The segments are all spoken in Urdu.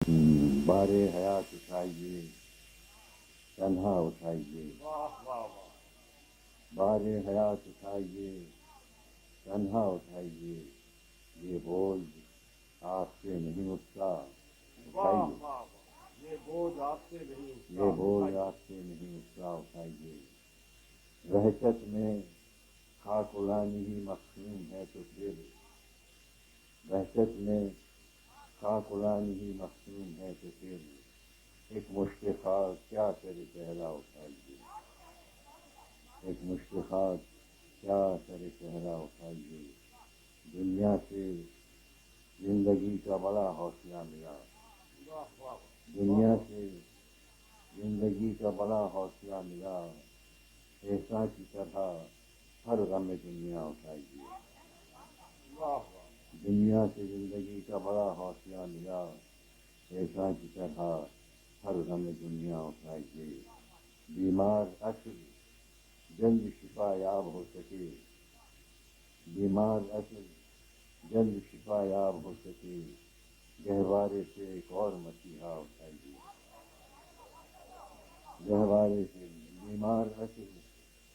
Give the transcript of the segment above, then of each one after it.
بار حیات اٹھائیے تنہا اٹھائیے، بار حیات اٹھائیے تنہا اٹھائیے، یہ بوجھ آپ سے نہیں اٹھتا اٹھائیے، یہ بوجھ آپ سے نہیں اٹھتا، یہ بوجھ آپ سے نہیں اٹھتا اٹھائیے، وحشت میں خاک اڑانی ہی مقصود ہے تو پھر وحشت میں خاک اڑانی ہی مقصود ہے تو پھر ایک مشت خاک کیا کرے پہلا اٹھائیے، ایک مشت خاک کیا کرے پہلا اٹھائیے، دنیا سے زندگی کا بڑا حوصلہ ملا، دنیا سے زندگی کا بڑا حوصلہ ملا، ایسا کی طرح ہر غم دنیا اٹھائیے، دنیا سے زندگی کا بڑا حوصلہ ملا، ایسا کی طرح ہر غم دنیا اٹھائیے، بیمار عصر جلد شفا یاب ہو سکے، بیمار عصر جلد شفا یاب ہو سکے، گہوارے سے ایک اور مسیحا اٹھائیے، گہوارے سے بیمار عصر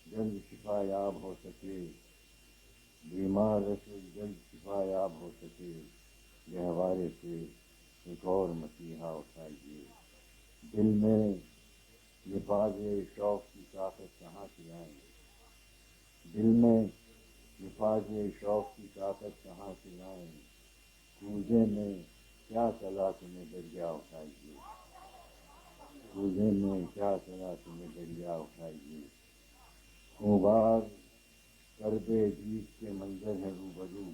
جلد شفا یاب ہو سکے، بیمار عصر جلد شفا یاب ہو سکے، گہوارے سے ایک اور مسیحا اٹھائیے، دل میں نفاذ شوق کی طاقت کہاں سے آئیں، دل میں نفاذ شوق کی طاقت کہاں سے لائیں، کوزے میں کیا چلا تمہیں دریا اٹھائیے، کوزے میں کیا چلا تمہیں دریا اٹھائیے، خوبار کرب دید کے منظر ہے روبرو،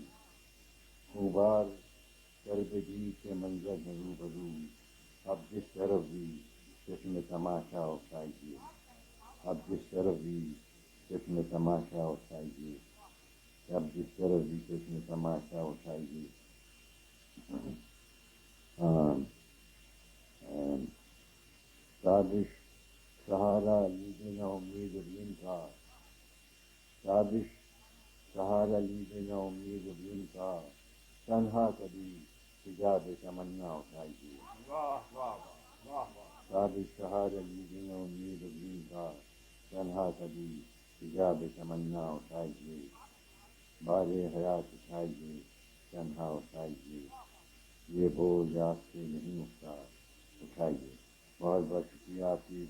خوبار کرب دید کے منظر ہے روبرو، اب جس طرف بھی چشم تماشا اٹھائیے، اب جس طرف بھی چشم تماشا اٹھائیے، اب جس طرف بھی چشم تماشا اٹھائیے، تابش سہارا لیجے نہ امید دین کا، تابش سہارا لیجے نہ امید دین کا، تنہا کبھی حجاب تمنا اٹھائیے، تابش سہارا لیجے نہ امید دین کا، تنہا کبھی حجاب تمنا اٹھائیے، بار حیات اٹھائیے تنہا اٹھائیے، یہ بوجھ آپ سے نہیں اٹھتا اٹھائیے۔ بہت بہت شکریہ آپ کی